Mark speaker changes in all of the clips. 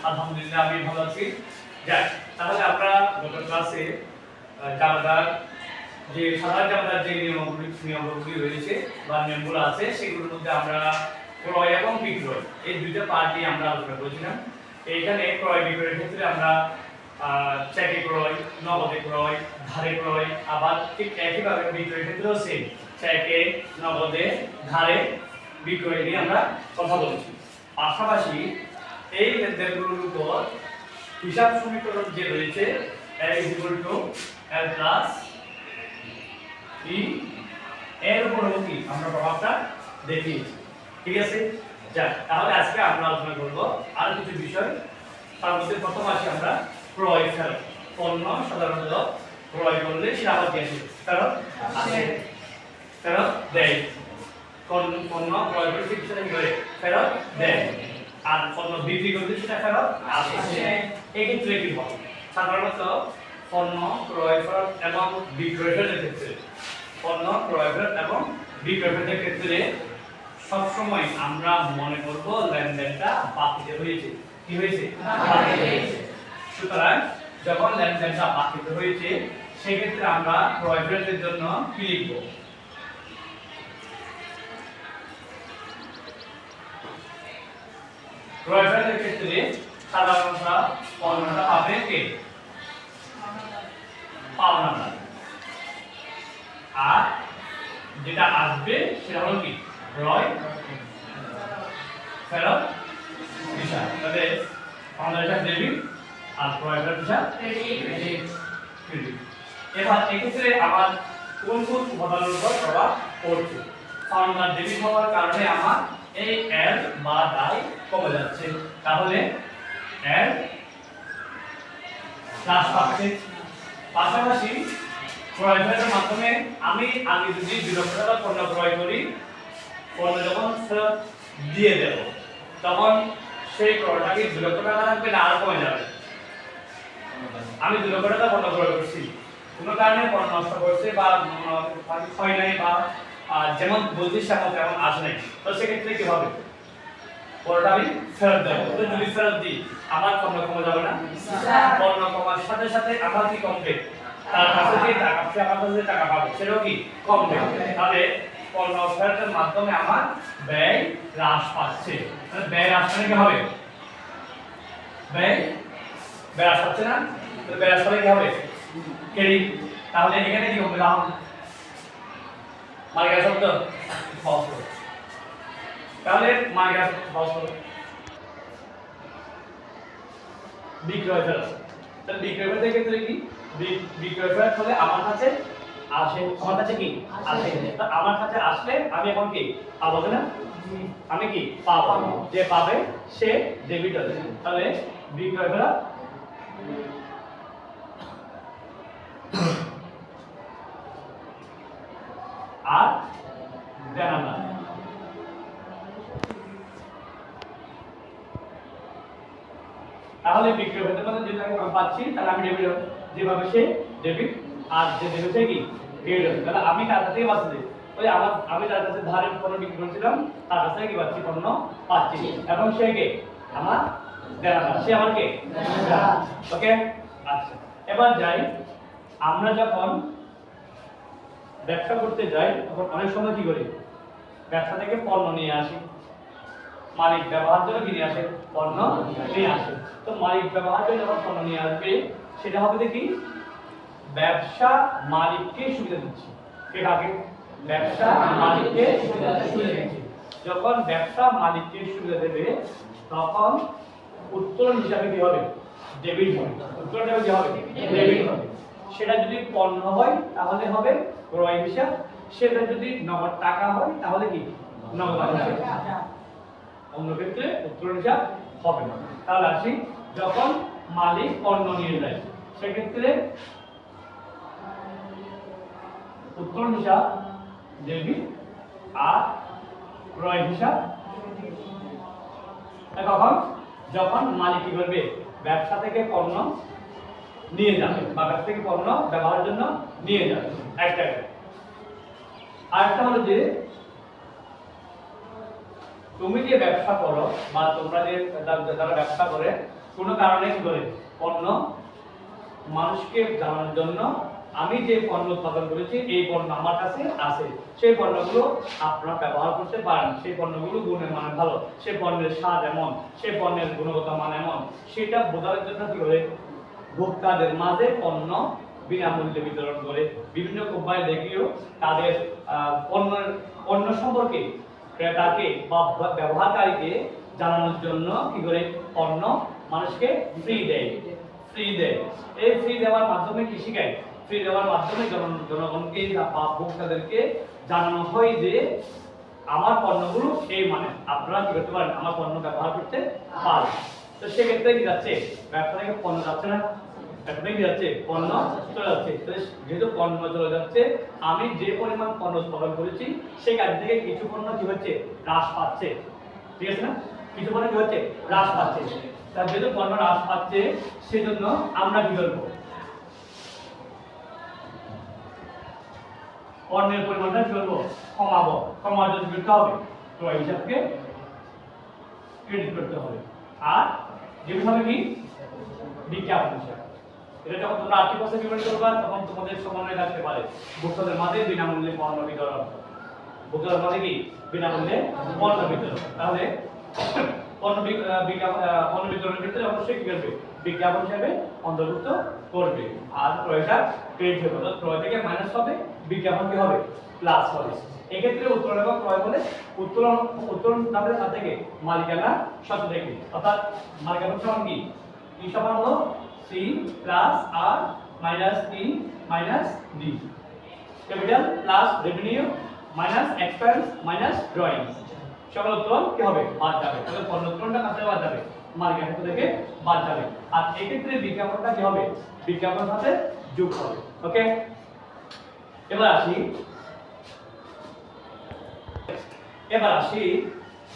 Speaker 1: আলহামদুলিল্লাহ আমি ভালো আছি। যাক, তাহলে আমরা গত ক্লাসে জামাতার যে সাধারণ জামাতার যে নিয়মগুলি রয়েছে বা নিয়মগুলো আছে সেগুলোর মধ্যে আমরা ক্রয় এবং বিক্রয় এই দুইটা পার্ট নিয়ে আমরা আলোচনা করেছিলাম। এইখানে ক্রয় বিক্রয়ের ক্ষেত্রে আমরা চেকে ক্রয়, নগদে ক্রয়, ধারে ক্রয়, আবার ঠিক একইভাবে বিক্রয়ের ক্ষেত্রেও সেম চেকে, নগদে, ধারে বিক্রয় নিয়ে আমরা কথা বলেছি। পাশাপাশি এই লেনদেনগুলোর উপর হিসাব সমীকরণ যে রয়েছে L = L প্লাস E এর উপরও কি আমরা প্রভাবটা দেখিয়েছি। ঠিক আছে, যাক, তাহলে আজকে আমরা আলোচনা করব আরো কিছু বিষয়। তার মধ্যে প্রথম আসি আমরা ক্রয় ফেরত। পণ্য সাধারণত ক্রয় করলে সেটা আবার কি আসে? ফেরত আসে, ফেরত দেয়। পণ্য ক্রয় করে সেটা কি করে? ফেরত দেয়। আর পণ্য বিক্রি করলে সেটা ফেরত আসে। এই ক্ষেত্রে কি হয়? সাধারণত পণ্য ক্রয় ফেরত এবং বিক্রয় ফেরতের ক্ষেত্রে পণ্য ক্রয় ফেরত এবং বিক্রয় ফেরতের ক্ষেত্রে সবসময় আমরা মনে করব লেনদেনটা বাতিল হয়েছে। কি হয়েছে? বাতিল হয়েছে। সুতরাং যখন লেনদেনটা বাতিল হয়েছে সেক্ষেত্রে আমরা ক্রয় ফেরতের জন্য কি লিখব? ক্রয় ফেরতের ক্ষেত্রে সাধারণত পণ্যটা পাবে কে? পাওনাদার। আর যেটা আসবে সেটা হলো কি? ক্রয় ফেরত হিসাব। তবে পাওনাদার হিসাব ডেবিট আর ক্রয় ফেরত হিসাব ক্রেডিট। এবার এক্ষেত্রে আমার কোন কোন উপাদানের উপর প্রভাব পড়ছে? পাওনাদার ডেবিট হওয়ার কারণে আমার এই এল বা দায় কমে যাচ্ছে, তাহলে এল হ্রাস পাচ্ছে। পাশাপাশি ক্রয় ফেরতের মাধ্যমে আমি যদি 2 লক্ষ টাকা পণ্য ক্রয় করি, পণ্য যখন ফেরত দিয়ে দেব তখন সেই ক্রয়টা কি 2 লক্ষ টাকা থাকবে না আরো কমে যাবে? আমি 2 লক্ষ টাকা পণ্য ক্রয় করছি, কোনো কারণে পণ্য নষ্ট করছে বা হয় নাই বা যেমন বলছি তেমন আসে নাই, তো সেক্ষেত্রে কি হবে? পণ্যটা আমি ফেরত দেবো। তো যদি ফেরত দিই আমার পণ্য কমে যাবে না? পণ্য কমার সাথে সাথে আমার কি কমবে? তার কাছে যে টাকা আছে, আমার কাছে যে টাকা পাবো সেটাও কি কমবে। তাহলে পণ্য ফেরতের মাধ্যমে আমার ব্যয় হ্রাস পাচ্ছে। তাহলে ব্যয় হ্রাস মানে কি হবে? ব্যয় হ্রাস পাচ্ছে না? তাহলে ব্যয় হ্রাস পালে কি হবে? ক্রেডিট। তাহলে এখানে কি হবে? লাভ। মালিকানা শব্দ সহজ করো। তাহলে মালিকানা শব্দ সহজ করো। বিক্রয় ফেরত। তাহলে বিক্রয় ফেরতের ক্ষেত্রে কি? বিক্রয় ফেরত হলে আমার কাছে আসে, আমার কাছে কি আসে। তো আমার কাছে আসলে আমি এখন কি পাবো না? আমি কি পাবো, যে পাবে সে ডেবিট হবে। তাহলে বিক্রয় ফেরত আর দেনা। তাহলে বিক্রয় ফেরতের মধ্যে যেটা আমি পাচ্ছি তাহলে আমি ডেবিট হবে, যেভাবে সে ডেবিট আর যে ডেবিট সে কি ক্রেডিট হবে। তাহলে আমি কার কাছ থেকে পাচ্ছি? ওই আমি তার কাছে ধারে পণ্য বিক্রি করছিলাম, তার কাছ থেকে কি পাচ্ছি? পণ্য পাচ্ছি। এবং সে কে? আমার দেনাদার। সে আমার কে? ওকে, আচ্ছা। এবার যাই, আমরা যখন ব্যবসা করতে যাই তখন অনেক সময় কি করি? ব্যবসা থেকে পণ্য নিয়ে আসি, মালিক ব্যবহার জন্য কিনে আসে, পণ্য নিয়ে আসে। তো মালিক ব্যবহার জন্য যখন পণ্য নিয়ে আসবে সেটা হবে দেখি ব্যবসা মালিককে সুবিধা দিচ্ছে। কে কাকে? ব্যবসা মালিককে সুবিধা দিচ্ছে। যখন ব্যবসা মালিককে সুবিধা দেবে তখন উত্তোলন হিসাবে কি হবে? ডেবিট হবে। উত্তোলন হিসাবে কি হবে? ডেবিট হবে। সেটা যদি পণ্য হয় তাহলে হবে ক্রয় হিসাব, সেটা যদি নগদ টাকা হয় তাহলে কি নগদ হিসাব। অন্য ক্ষেত্রে উত্তোলন হিসাব হবে না। তাহলে আসি, যখন মালিক পণ্য নিয়ে যায় সেক্ষেত্রে উত্তোলন হিসাব ডেবিট আর ক্রয় হিসাব কখন? যখন মালিক কি করবে? ব্যবসা থেকে পণ্য নিয়ে যাবে বা ব্যবসা থেকে পণ্য ব্যবহারের জন্য নিয়ে যাবে। একটা আরেকটা হলো যে তুমি যে ব্যবসা করো বা তোমরা যে যারা ব্যবসা করে কোনো কারণে কি করে পণ্য মানুষকে জানানোর জন্য আমি যে পণ্য উৎপাদন করেছি এই পণ্য আমার কাছে আছে, সেই পণ্যগুলো আপনারা ব্যবহার করতে পারেন, সেই পণ্যগুলো গুণে মানে ভালো, সেই পণ্যের স্বাদ এমন, সেই পণ্যের গুণগত মান এমন, সেটা বোঝার জন্য কি করে ভোক্তাদের মাঝে পণ্য বিনামূল্যে বিতরণ করে বিভিন্ন কোম্পানি দেখিও তাদের পণ্য সম্পর্কে ক্রেতাকে বা ব্যবহারকারীকে জানানোর জন্য কি করে পণ্য মানুষকে ফ্রি দেয়। এই ফ্রি দেওয়ার মাধ্যমে কি শিখায়? ফ্রি দেওয়ার মাধ্যমে জনগণকে বা ভোক্তাদেরকে জানানো হয় যে আমার পণ্যগুলো এই মানে আপনারা কি করতে পারেন, আমার পণ্য ব্যবহার করতে পারেন। তো সেক্ষেত্রে কি যাচ্ছে, ব্যবসা থেকে পণ্য যাচ্ছে না, ব্যবসা কি যাচ্ছে, পণ্য চলে যাচ্ছে। তো যেহেতু পণ্য চলে যাচ্ছে, আমি যে পরিমাণ পণ্য উৎপাদন করেছি সেখান থেকে কিছু পণ্য কি হচ্ছে, হ্রাস পাচ্ছে, ঠিক আছে না? কিছু পণ্য কি হচ্ছে, হ্রাস পাচ্ছে। তার যেহেতু পণ্য হ্রাস পাচ্ছে সেজন্য আমরা কি করবো, পণ্যের পরিমাণটা কি করবো, কমাবো। কমার জন্য করতে হবে ক্রয় হিসাবকে ক্রেডিট করতে হবে। আর যেগুলো হবে কি বিজ্ঞাপন হিসাব, এটা যখন তোমরা আর্থিক বছর বিবরণ করবা তখন তোমাদের সমন্বয় থাকতে পারে ভোক্তাদের মাঝে বিনামূল্যে পণ্য বিতরণ, ভোক্তাদের মাঝে কি বিনামূল্যে পণ্য বিতরণ। তাহলে পণ্য বিতরণের ক্ষেত্রে অবশ্যই কি করবে, বিজ্ঞাপন হিসাবে অন্তর্ভুক্ত করবে। আর ক্রয়টা ক্রেডিট হবে, অর্থাৎ ক্রয় থেকে মাইনাস হবে, বিজ্ঞাপন কি হবে, প্লাস হবে। এক্ষেত্রে উত্তোলন এবং ক্রয় বলে উত্তোলন দামের সাথে থেকে মালিকানা শর্ত থেকে, অর্থাৎ মালিকানা সমান কি, ই সমান হলো C plus R minus E minus D, capital plus revenue minus expense minus drawing. সকল উত্তোলন কি হবে, বাদ যাবে। তাহলে পণ্য উত্তোলনটা কাছে বাদ যাবে, মালিকানা থেকে বাদ যাবে। আর এক্ষেত্রে বিজ্ঞাপনটা কি হবে, বিজ্ঞাপনের সাথে যোগ হবে। ওকে, এবার আসি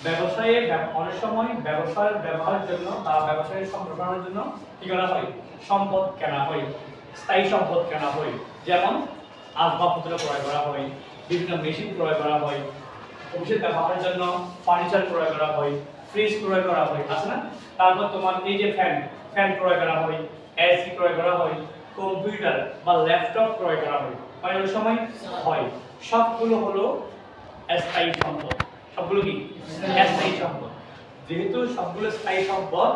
Speaker 1: ব্যবসায়ে অনেক সময় ব্যবসার ব্যবহারের জন্য বা ব্যবসায়ের সম্প্রসারণের জন্য কি করা হয়, সম্পদ কেনা হয়, স্থায়ী সম্পদ কেনা হয়। যেমন আসবাবপত্র ক্রয় করা হয়, বিভিন্ন মেশিন ক্রয় করা হয়, অফিসের ব্যবহারের জন্য ফার্নিচার ক্রয় করা হয়, ফ্রিজ ক্রয় করা হয়, আছে না? তারপর তোমার এই যে ফ্যান ক্রয় করা হয়, এসি ক্রয় করা হয়, কম্পিউটার বা ল্যাপটপ ক্রয় করা হয়। অনেক সময় হয়, সবগুলো হলো স্থায়ী সম্পদ। সবগুলো কি স্থায়ী সম্পদ? যেহেতু সবগুলো স্থায়ী সম্পদ,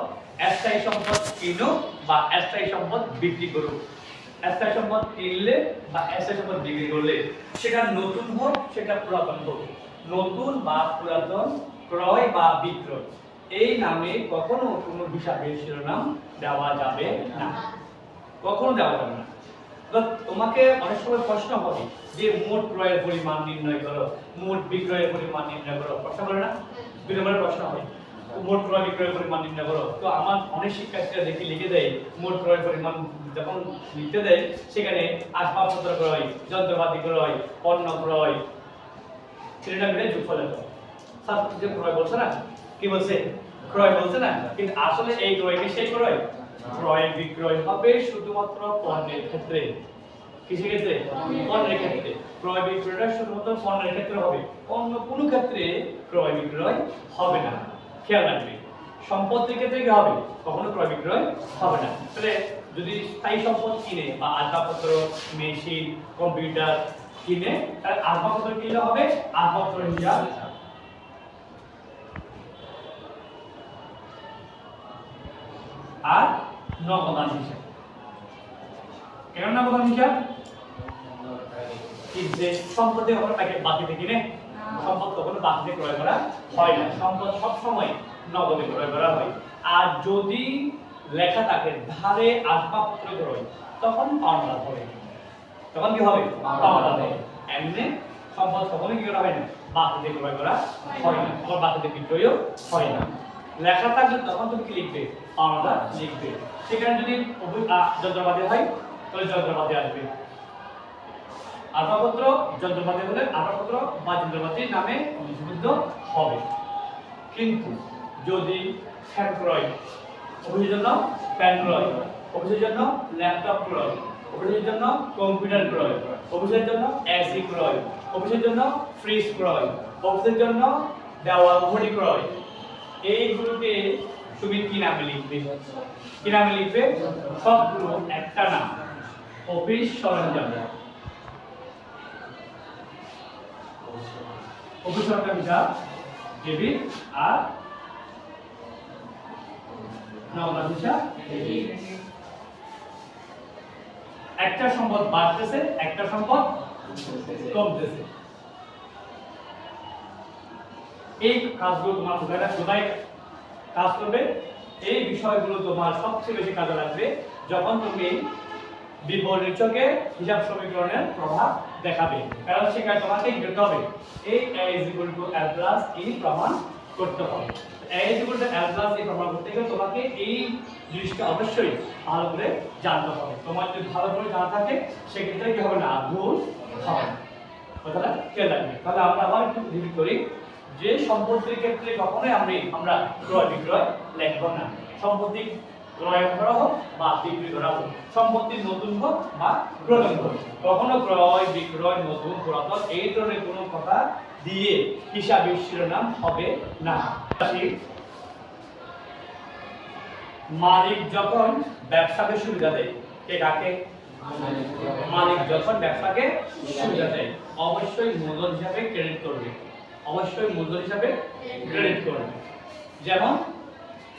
Speaker 1: স্থায়ী সম্পদ কিনো বা স্থায়ী সম্পদ বিক্রি করো। স্থায়ী সম্পদ কিনলে বা স্থায়ী সম্পদ বিক্রি করলে সেটা নতুন হোক সেটা পুরাতন হোক, নতুন বা পুরাতন, ক্রয় বা বিক্রয়, এই নামে কখনো কোনো হিসাবের শিরোনাম দেওয়া যাবে না, কখনো দেওয়া যাবে না। তোমাকে অনেক সময় প্রশ্ন হবে যে মোট ক্রয়ের পরিমাণ নির্ণয় করো, মোট বিক্রয়ের পরিমাণ নির্ণয় করো, প্রশ্ন করে না? 2 নম্বরের প্রশ্ন হয় মোট ক্রয় বিক্রয়ের পরিমাণ নির্ণয় করো। তো আমার অনেক শিক্ষার্থীরা দেখি লিখে দেয় মোট ক্রয়ের পরিমাণ, যখন লিখতে দেয় সেখানে আসবাবপত্র ক্রয়, যন্ত্রপাতি ক্রয়, পণ্য ক্রয়, সেটা মিলে যোগফল হতো। স্যার যে ক্রয় বলছে না, কি বলছে, ক্রয় বলছে না, কিন্তু আসলে এই ক্রয়কে সেই ক্রয়, ক্রয় বিক্রয় হবে শুধুমাত্র পণ্যের ক্ষেত্রে। কিসের ক্ষেত্রে? পণ্যের ক্ষেত্রে। ক্রয় বিক্রয়টা শুধুমাত্র পণ্যের ক্ষেত্রে হবে, অন্য কোনো ক্ষেত্রে ক্রয় বিক্রয় হবে না। খেয়াল রাখবে, সম্পত্তির ক্ষেত্রে কি হবে, কখনো ক্রয় বিক্রয় হবে না। তাহলে যদি স্থায়ী সম্পদ কিনে বা আসবাবপত্র, মেশিন, কম্পিউটার কিনে, তাহলে আসবাবপত্র কিনলে হবে আসবাবপত্র হিসাব, আর নগদান হিসাব। কেন নগদান হিসাব? কি যে সম্পদে কখনো প্যাকেট বাকিতে কিনে, সম্পদ কখনো বাকিতে ক্রয় করা হয় না, সম্পদ সব সময় নগদে ক্রয় করা হয়। আর যদি লেখা থাকে ধারে আসবাবপত্র ক্রয়, তখন পাওনা হবে, তখন কি হবে, পাওনা হবে। এমনি সম্পদ কখনো কি করা হয় না, বাকিতে ক্রয় করা হয় না, আবার বাকিতে বিক্রয়ও হয় না। লেখা থাকলে তখন তুমি কি লিখবে, পাওনা লিখবে। সেখানে যদি যন্ত্রপাতি হয় তাহলে যন্ত্রপাতি আসবে, আসবাবপত্র যন্ত্রপাতি হলে আসবাবপত্র বা যন্ত্রপাতির নামে লিপিবদ্ধ হবে। কিন্তু যদি ফ্যান ক্রয়, অফিসের জন্য ফ্যান ক্রয়, অফিসের জন্য ল্যাপটপ ক্রয়, অফিসের জন্য কম্পিউটার ক্রয়, অফিসের জন্য এসি ক্রয়, অফিসের জন্য ফ্রিজ ক্রয়, অফিসের জন্য দেওয়া, উপরি ক্রয়, এইগুলোকে তুমি কি নামে লিখবে? কি নামে লিখবে? সবগুলো একটা নাম, অফিস সরঞ্জাম। অফিস সরঞ্জামটা ডেবিট আর নগদ হিসাব ডেবিট। একটা সম্পদ বাড়তেছে, একটা সম্পদ কমতেছে। এই কাজগুলো তোমার কোথায় কাজ করবে? এই বিষয়গুলো তোমার সবচেয়ে বেশি কাজে লাগবে যখন তুমি বিপরীতকে হিসাব সমীকরণের প্রভাব দেখাবে। কারণ সেখানে তোমাকে কি করতে হবে? এই a = l+e প্রমাণ করতে হবে। a = l+e প্রমাণ করতে গেলে তোমাকে এই জিনিসটা অবশ্যই ভালো করে জানতে হবে। তোমার যদি ভালো করে জানা থাকে সেক্ষেত্রে কি হবে না? ভুল হবে না। কথাটা খেয়াল রাখবে। তাহলে আমরা আবার একটু রিপিট করি যে সম্পত্তির ক্ষেত্রে কখনোই আমরা ক্রয় বিক্রয় লিখব না। সম্পত্তি ক্রয় করা হোক বা বিক্রি করা হোক, সম্পত্তি নতুন হোক বা পুরাতন হোক, কখনো ক্রয় বিক্রয় নতুন পুরাতন এই ধরনের কোনো কথা দিয়ে হিসাবের শিরোনাম হবে না। মালিক যখন ব্যবসাকে সুবিধা দেয়, কে কাকে? মালিক যখন ব্যবসাকে সুবিধা দেয় অবশ্যই মূলধন হিসাবে ক্রেডিট করবে, অবশ্যই মূলধন হিসাবে ক্রেডিট করবে। যেমন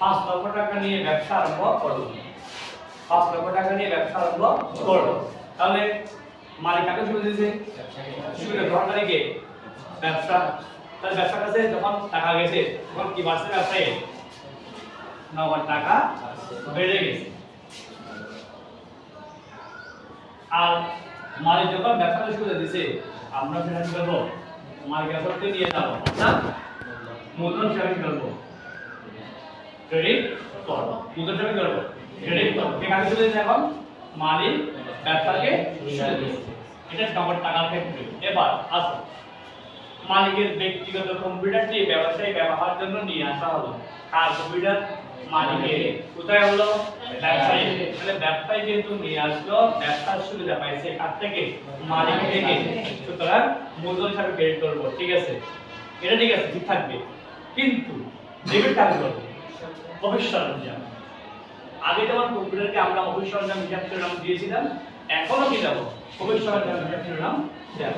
Speaker 1: 5 লক্ষ টাকা নিয়ে ব্যবসা আরম্ভ করলো, 5 লক্ষ টাকা নিয়ে ব্যবসা আরম্ভ করলো, তাহলে মালিক কাকে সুবিধা দিয়েছে? সুবিধা গ্রহণকারী কে? ব্যবসা। তাহলে ব্যবসার কাছে যখন টাকা গেছে তখন কি বাড়ছে? ব্যবসায় নগদ টাকা বেড়ে গেছে। আর মালিক যখন ব্যবসাকে সুবিধা দিয়েছে আমরা সেটা কি করবো? মালিকের কাছে নিয়ে যাবো, অর্থাৎ মূলধন হিসাবে কি করবো? ক্রেডিট করব। মূলধন হিসাবে করব ক্রেডিট করব। কে কাকে সুবিধা দিয়েছে? এখন মালিক ব্যবসাকে সুবিধা দিয়েছে। এটা নগদ টাকার ক্ষেত্রে। এবার আসো মালিকের ব্যক্তিগত কম্পিউটারটি ব্যবসায়ী ব্যবহারের জন্য নিয়ে আসা হলো। কার কম্পিউটার? মালিকের। কোথায় হলো? ব্যবসায়ী। তাহলে ব্যবসায়ী যেহেতু নিয়ে আসলো, ব্যবসার সুবিধা পাইছে কার থেকে? মালিক থেকে। সুতরাং মূলধন হিসাবে ক্রেডিট করব। ঠিক আছে, এটা ঠিক আছে, ঠিক থাকবে। কিন্তু ডেবিট কাকে করব? অফিস সরঞ্জাম। আগে যেমন কম্পিউটারকে আমরা অফিস সরঞ্জাম হিসাব শিরোনাম দিয়েছিলাম, এখনো কি দেব? অফিস সরঞ্জাম হিসাব শিরোনাম দেব।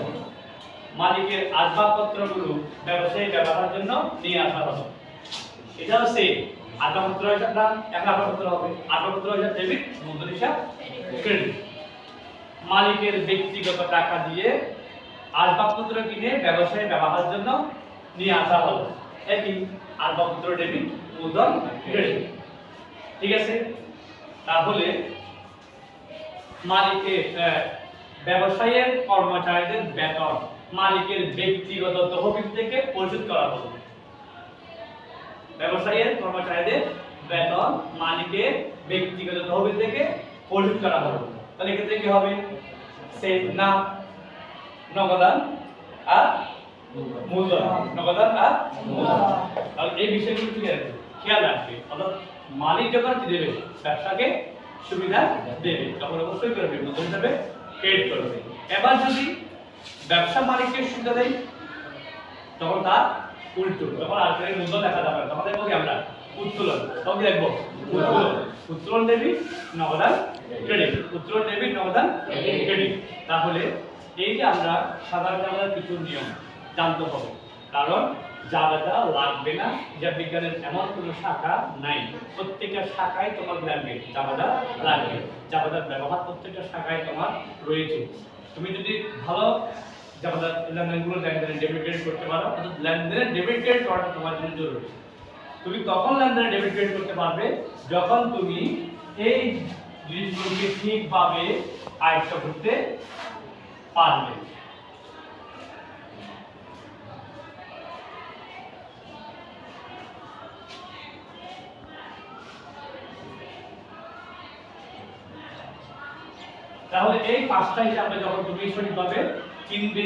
Speaker 1: মালিকের আসবাবপত্রগুলো ব্যবসায়ী ব্যবহারের জন্য নিয়ে আসা হলো। এটা হচ্ছে আসবাবপত্র হিসাব না, এখন আসবাবপত্র হবে। আসবাবপত্র হিসাব ডেবিট, মূলধন হিসাব ক্রেডিট। মালিকের ব্যক্তিগত টাকা দিয়ে আসবাবপত্র কিনে ব্যবসায়ী ব্যবহারের জন্য নিয়ে আসা হলো। একই আসবাবপত্র ডেবিট, মূলধন ক্রেডিট। ঠিক আছে, তাহলে মালিকের ব্যবসায়ের কর্মচারীদের বেতন মালিকের ব্যক্তিগত তহবিল থেকে পরিশোধ করা হলো। ব্যবসায়ের কর্মচারীদের বেতন মালিকের ব্যক্তিগত তহবিল থেকে পরিশোধ করা হলো। তাহলে এক্ষেত্রে কি হবে? সেম না, নগদান আর মূলধন, নগদান আর মূলধন। তাহলে এই বিষয়গুলো খেয়াল রাখবে। অর্থাৎ মালিক যখন কি দেবে? ব্যবসাকে সুবিধা দেবে, তখন অবশ্যই করবে মূলধন হিসাবে ক্রেডিট করবে। এবার যদি ব্যবসা মালিককে সুবিধা দেয় তখন তার উল্টো, তখন আর কোনো মূলধন দেখা যাবে না, তখন দেখবো কি আমরা? উত্তোলন। তখন কি দেখবো? উত্তোলন। উত্তোলন ডেবিট, নগদান ক্রেডিট। উত্তোলন ডেবিট, নগদান ক্রেডিট। তাহলে এই যে আমরা সাধারণ কিছু নিয়ম জানতে হবে, কারণ জাবেদা লাগবে না। হিসাব বিজ্ঞানের এমন কোনো শাখা নাই, প্রত্যেকটা শাখায় তোমার লাগবে জাবেদা লাগবে। জাবেদার ব্যবহার প্রত্যেকটা শাখায় তোমার রয়েছে। তুমি যদি ভালো জাবেদার লেনদেনগুলো লেনদেনে ডেবিট ক্রেডিট করতে পারো, অর্থাৎ লেনদেনে ডেবিট ক্রেডিট করাটা তোমার জন্য জরুরি। তুমি তখন লেনদেনে ডেবিট ক্রেডিট করতে পারবে যখন তুমি এই জিনিসগুলোকে ঠিকভাবে আয়ত্ত করতে পারবে। তাহলে এই পাঁচটা হিসাবে যখন তুমি সঠিকভাবে চিনবে,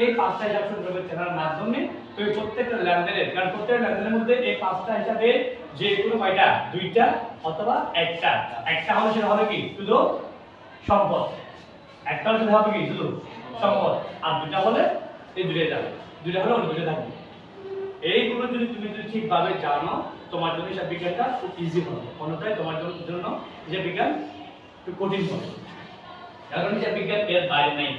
Speaker 1: এই পাঁচটা হিসাব সঠিকভাবে চেনার মাধ্যমে তুমি প্রত্যেকটা লেনদেনের, কারণ প্রত্যেকটা লেনদেনের মধ্যে এই পাঁচটা হিসাবে যে কোনো কয়টা? দুইটা অথবা একটা। একটা হলে সেটা হবে কি? শুধু সম্পদ। একটা হলে সেটা হবে কি? শুধু সম্পদ। আর দুইটা হলে এই দুইটাই যাবে, দুইটা হলে অন্য দুইটা থাকবে। এইগুলো যদি তুমি ঠিকভাবে জানো, তোমার জন্য হিসাব বিজ্ঞানটা খুব ইজি হবে, অন্যথায় তোমার জন্য হিসাব বিজ্ঞান একটু কঠিন হবে। কারণ হিসাব বিজ্ঞান এর বাইরে নেই।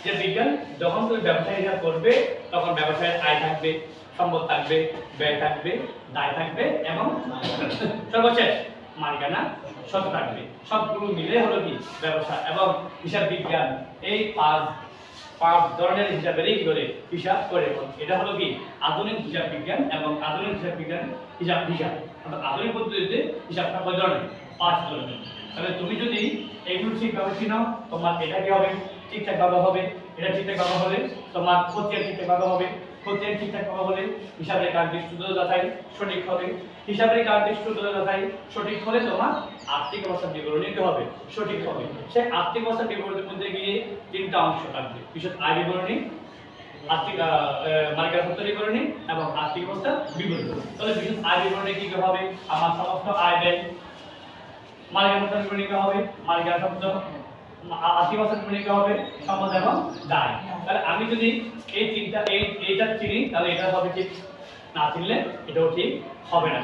Speaker 1: হিসাব বিজ্ঞান যখন তুমি ব্যবসায় হিসাব করবে, তখন ব্যবসায়ের আয় থাকবে, সম্পদ থাকবে, ব্যয় থাকবে, দায় থাকবে এবং সর্বশেষ মালিকানা সত্ত্ব থাকবে। সবগুলো মিলে হলো কি ব্যবসা। এবং হিসাব বিজ্ঞান এই পাঁচ ধরনের হিসাবেরই কি করে হিসাব করে। এটা হলো কি আধুনিক হিসাব বিজ্ঞান। এবং আধুনিক হিসাব বিজ্ঞান হিসাব অর্থাৎ আধুনিক পদ্ধতিতে হিসাবটা কয় ধরনের? 5 ধরনের। তাহলে তুমি যদি এগুলো ঠিকভাবে চিনো, তোমার এটা কি হবে? ঠিকঠাক ভাবে হবে। এটা ঠিকঠাক ভাবে হলে তোমার খতিয়ান ঠিকঠাক ভাবে হবে। খতিয়ান ঠিকঠাক ভাবে হলে হিসাবের কার্যদৃষ্ট যাচাই সঠিক হবে। হিসাবের কার্যদৃষ্ট যাচাই সঠিক হলে তোমার আর্থিক অবস্থার বিবরণী কি হবে? সঠিক হবে। সেই আর্থিক অবস্থার বিবরণীর মধ্যে গিয়ে 3টা অংশ থাকবে: বিশদ আয় বিবরণী, আর্থিক মালিকানা সত্ত্ব বিবরণী এবং আর্থিক অবস্থার বিবরণী। তাহলে বিশদ আয় বিবরণী কি হবে? আমার সমস্ত আয় ব্যয়। মালিকানা সত্ত্ব বিবরণী কি হবে? মালিকানা সত্ত্ব। আর্থিক অবস্থার বিবরণী কি হবে? সম্পদ এবং দায়। তাহলে আমি যদি এই তিনটা এইটা চিনি, তাহলে এটা হবে ঠিক। না চিনলে এটাও ঠিক হবে না।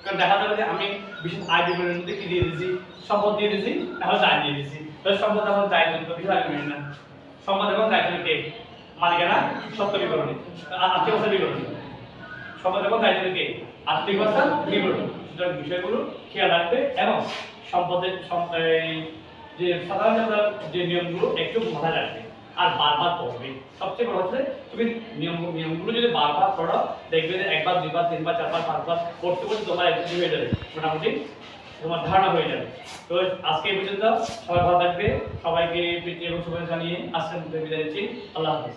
Speaker 1: কারণ দেখা যাবে যে আমি বিশেষ আয় বিবরণীর মধ্যে কি দিয়ে দিয়েছি? সম্পদ দিয়ে দিয়েছি, তাহলে দায় দিয়ে দিয়েছি। তাহলে সম্পদ এবং দায় জন্য কিছু লাগবে না। সম্পদ এবং দায় জন্য কে? মালিকানা সত্ত্ব বিবরণী, আর্থিক অবস্থার বিবরণী। সম্পদ এবং দায় জন্য কে? আর্থিক অবস্থার বিবরণী। সুতরাং বিষয়গুলো খেয়াল রাখবে এবং সম্পদের যে সাধারণ যে নিয়মগুলো একটু মাথায় রাখবে আর বারবার পড়বে। সবচেয়ে বড় হচ্ছে তুমি নিয়মগুলো যদি বারবার পড়ো, দেখবে যে একবার, দুইবার, তিনবার, চারবার, পাঁচবার পড়তে পড়তে তোমার একটু হয়ে যাবে, মোটামুটি তোমার ধারণা হয়ে যাবে। তো আজকে এই পর্যন্ত। সবাই ভালো থাকবে। সবাইকে প্রীতি এবং শুভেচ্ছা জানিয়ে আজকের মধ্যে বিদায় দিচ্ছি। আল্লাহ হাফেজ।